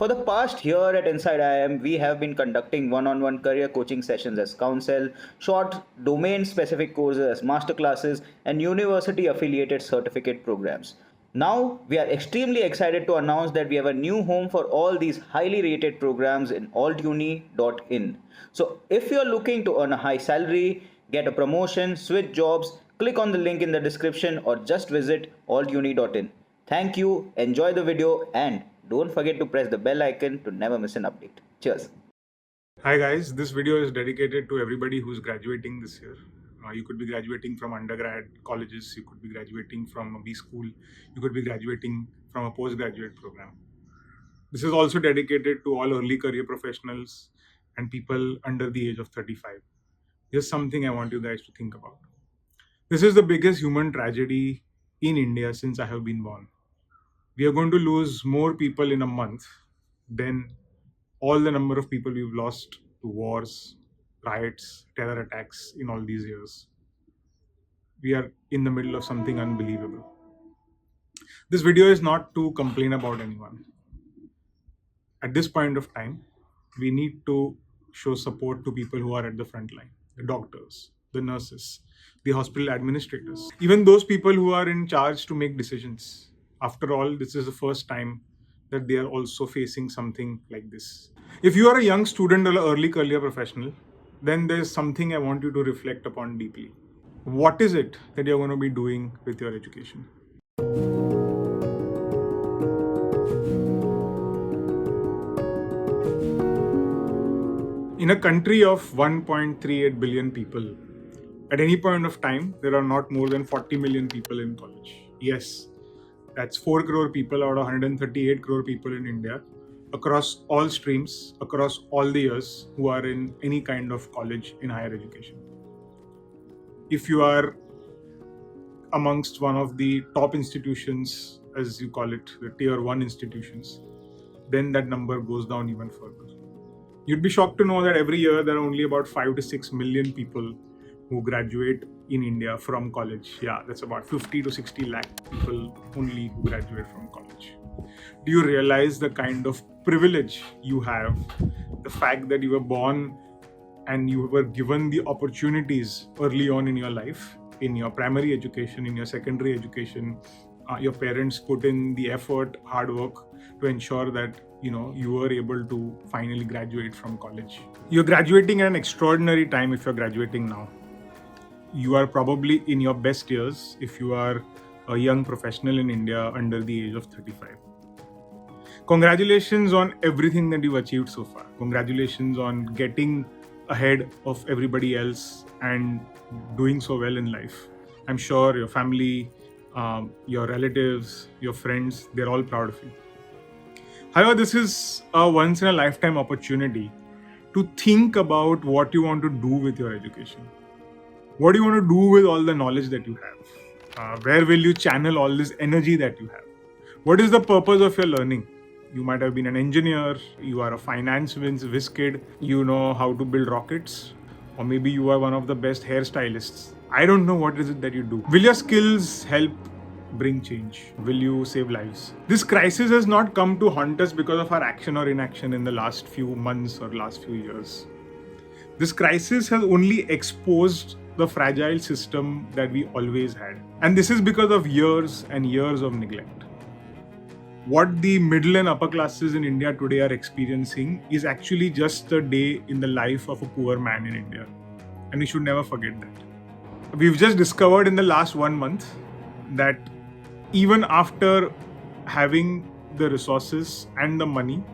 For the past year at InsideIIM, we have been conducting one-on-one career coaching sessions as counsel, short domain-specific courses as masterclasses, and university-affiliated certificate programs. Now, we are extremely excited to announce that we have a new home for all these highly rated programs in altuni.in. So, if you are looking to earn a high salary, get a promotion, switch jobs, click on the link in the description or just visit altuni.in. Thank you, enjoy the video, and don't forget to press the bell icon to never miss an update. Cheers. Hi guys, this video is dedicated to everybody who's graduating this year. You could be graduating from undergrad colleges, you could be graduating from a B school, you could be graduating from a postgraduate program. This is also dedicated to all early career professionals and people under the age of 35. Here's something I want you guys to think about. This is the biggest human tragedy in India since I have been born. We are going to lose more people in a month than all the number of people we've lost to wars, riots, terror attacks in all these years. We are in the middle of something unbelievable. This video is not to complain about anyone. At this point of time, we need to show support to people who are at the front line, the doctors, the nurses, the hospital administrators, even those people who are in charge to make decisions. After all, this is the first time that they are also facing something like this. If you are a young student or an early career professional, then there's something I want you to reflect upon deeply. What is it that you're going to be doing with your education? In a country of 1.38 billion people, at any point of time, there are not more than 40 million people in college. Yes, that's 4 crore people out of 138 crore people in India, across all streams, across all the years, who are in any kind of college in higher education. If you are amongst one of the top institutions, as you call it, the tier 1 institutions, then that number goes down even further. You'd be shocked to know that every year there are only about 5 to 6 million people who graduate in India from college. Yeah, that's about 50 to 60 lakh people only who graduate from college. Do you realize the kind of privilege you have? The fact that you were born and you were given the opportunities early on in your life, in your primary education, in your secondary education. Your parents put in the effort, hard work to ensure that you were able to finally graduate from college. You're graduating at an extraordinary time if you're graduating now. You are probably in your best years if you are a young professional in India under the age of 35. Congratulations on everything that you've achieved so far. Congratulations on getting ahead of everybody else and doing so well in life. I'm sure your family, your relatives, your friends, they're all proud of you. However, this is a once in a lifetime opportunity to think about what you want to do with your education. What do you want to do with all the knowledge that you have? Where will you channel all this energy that you have? What is the purpose of your learning? You might have been an engineer, you are a finance whiz kid, you know how to build rockets, or maybe you are one of the best hairstylists. I don't know what is it that you do. Will your skills help bring change? Will you save lives? This crisis has not come to haunt us because of our action or inaction in the last few months or last few years. This crisis has only exposed the fragile system that we always had. And this is because of years and years of neglect. What the middle and upper classes in India today are experiencing is actually just a day in the life of a poor man in India. And we should never forget that. We've just discovered in the last 1 month that even after having the resources and the money,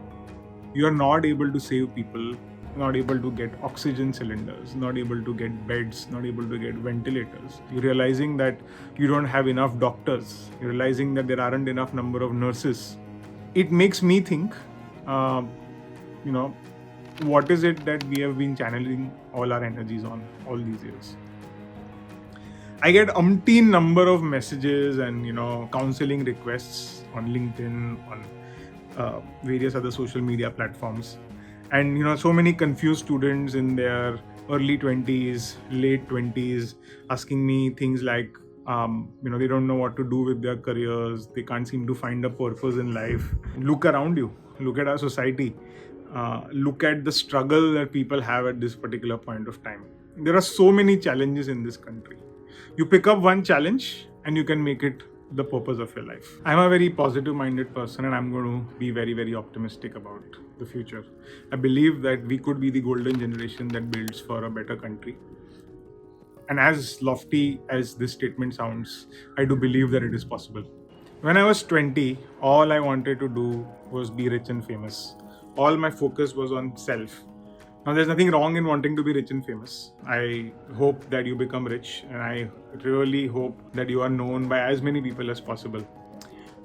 you are not able to save people, not able to get oxygen cylinders, not able to get beds, not able to get ventilators. You're realizing that you don't have enough doctors. You're realizing that there aren't enough number of nurses. It makes me think, what is it that we have been channeling all our energies on all these years? I get umpteen number of messages and counseling requests on LinkedIn, on various other social media platforms. And so many confused students in their early 20s, late 20s asking me things like, They don't know what to do with their careers. They can't seem to find a purpose in life. Look around you. Look at our society. Look at the struggle that people have at this particular point of time. There are so many challenges in this country. You pick up one challenge and you can make it the purpose of your life. I'm a very positive minded person, and I'm going to be very, very optimistic about the future. I believe that we could be the golden generation that builds for a better country. And as lofty as this statement sounds, I do believe that it is possible. When I was 20, all I wanted to do was be rich and famous. All my focus was on self. Now, there's nothing wrong in wanting to be rich and famous. I hope that you become rich, and I really hope that you are known by as many people as possible.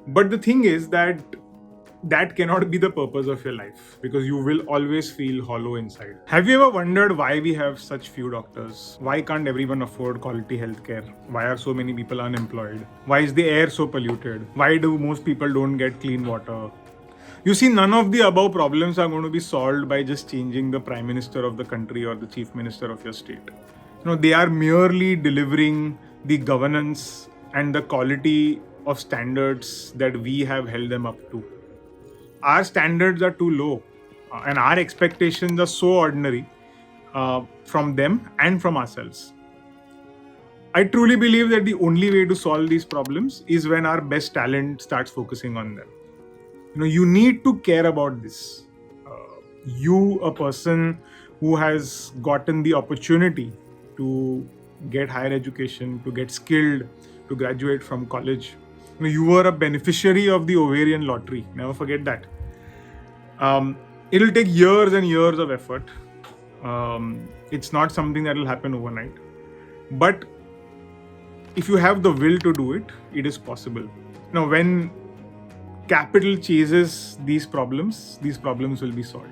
But the thing is that cannot be the purpose of your life, because you will always feel hollow inside. Have you ever wondered why we have such few doctors? Why can't everyone afford quality healthcare? Why are so many people unemployed? Why is the air so polluted? Why do most people don't get clean water? You see, none of the above problems are going to be solved by just changing the prime minister of the country or the chief minister of your state. They are merely delivering the governance and the quality of standards that we have held them up to. Our standards are too low, and our expectations are so ordinary from them and from ourselves. I truly believe that the only way to solve these problems is when our best talent starts focusing on them. You need to care about this. You, a person who has gotten the opportunity to get higher education, to get skilled, to graduate from college, you were a beneficiary of the ovarian lottery. Never forget that. It'll take years and years of effort. It's not something that will happen overnight. But if you have the will to do it, it is possible. When capital chases these problems will be solved.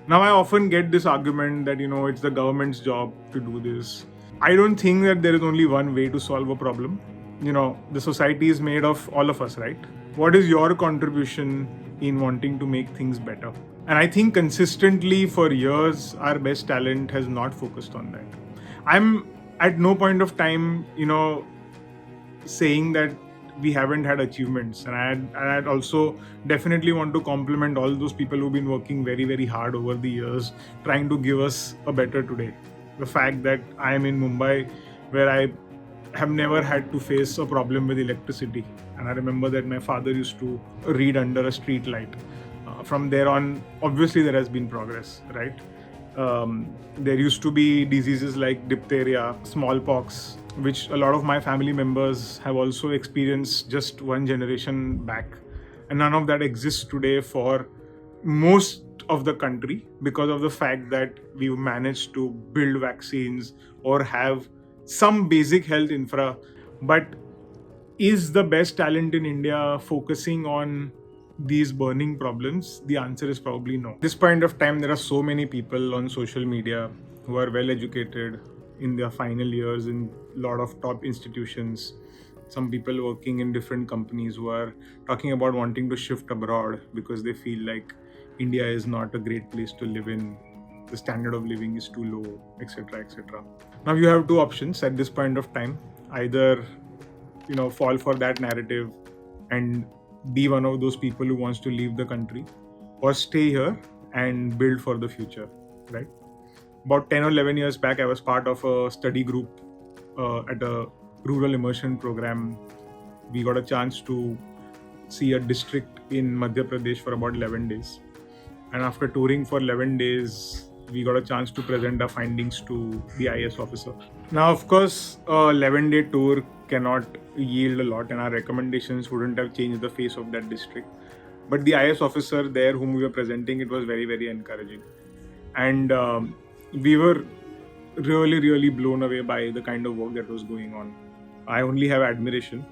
Now, I often get this argument that, it's the government's job to do this. I don't think that there is only one way to solve a problem. The society is made of all of us, right? What is your contribution in wanting to make things better? And I think consistently for years, our best talent has not focused on that. I'm at no point of time, saying that we haven't had achievements. And I'd also definitely want to compliment all those people who've been working very, very hard over the years, trying to give us a better today. The fact that I am in Mumbai, where I have never had to face a problem with electricity. And I remember that my father used to read under a street light. From there on, obviously there has been progress, right? There used to be diseases like diphtheria, smallpox, which a lot of my family members have also experienced just one generation back. And none of that exists today for most of the country because of the fact that we've managed to build vaccines or have some basic health infra. But is the best talent in India focusing on these burning problems? The answer is probably no. At this point of time, there are so many people on social media who are well educated in their final years in a lot of top institutions. Some people working in different companies who are talking about wanting to shift abroad because they feel like India is not a great place to live in. The standard of living is too low, etc., etc. Now you have two options at this point of time. Either, fall for that narrative and be one of those people who wants to leave the country, or stay here and build for the future, right? About 10 or 11 years back, I was part of a study group at a rural immersion program. We got a chance to see a district in Madhya Pradesh for about 11 days. And after touring for 11 days, we got a chance to present our findings to the IS officer. Now, of course, a 11-day tour cannot yield a lot, and our recommendations wouldn't have changed the face of that district. But the IS officer there whom we were presenting, it was very, very encouraging. And we were really, really blown away by the kind of work that was going on. I only have admiration.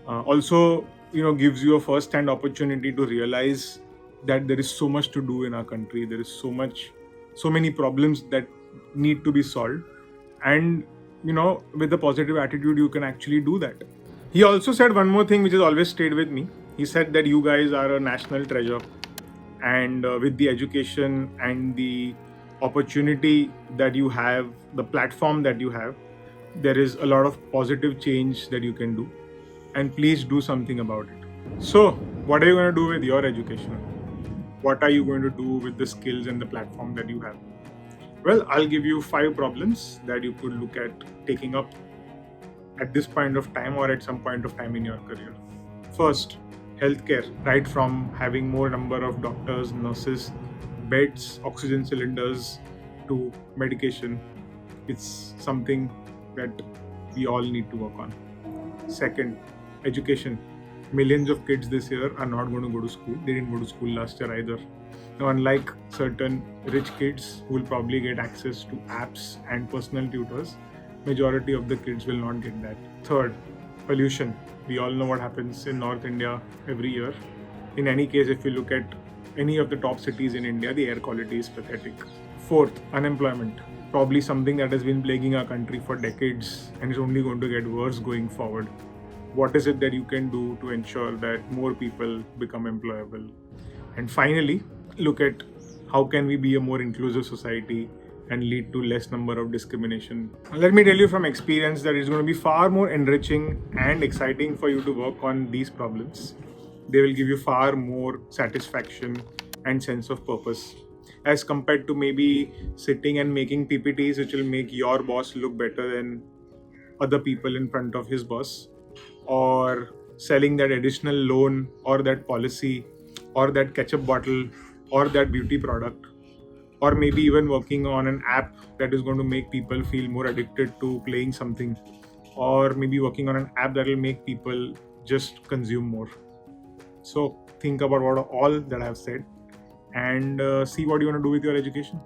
Also, gives you a first-hand opportunity to realize that there is so much to do in our country. There is so many problems that need to be solved. And, with a positive attitude, you can actually do that. He also said one more thing which has always stayed with me. He said that you guys are a national treasure. And with the education and the opportunity that you have, the platform that you have, There is a lot of positive change that you can do, and please do something about it. So, what are you going to do with your education? What are you going to do with the skills and the platform that you have? Well, I'll give you 5 problems that you could look at taking up at this point of time or at some point of time in your career. First, healthcare, right from having more number of doctors, nurses, beds, oxygen cylinders to medication. It's something that we all need to work on. Second, education. Millions of kids this year are not going to go to school. They didn't go to school last year either. Now, unlike certain rich kids who will probably get access to apps and personal tutors, majority of the kids will not get that. Third, pollution. We all know what happens in North India every year. In any case, if you look at any of the top cities in India, the air quality is pathetic. Fourth, unemployment. Probably something that has been plaguing our country for decades and is only going to get worse going forward. What is it that you can do to ensure that more people become employable? And finally, look at how can we be a more inclusive society and lead to less number of discrimination. Let me tell you from experience that it's going to be far more enriching and exciting for you to work on these problems. They will give you far more satisfaction and sense of purpose as compared to maybe sitting and making PPTs which will make your boss look better than other people in front of his boss, or selling that additional loan or that policy or that ketchup bottle or that beauty product, or maybe even working on an app that is going to make people feel more addicted to playing something, or maybe working on an app that will make people just consume more. So think about what all that I've said and see what you want to do with your education.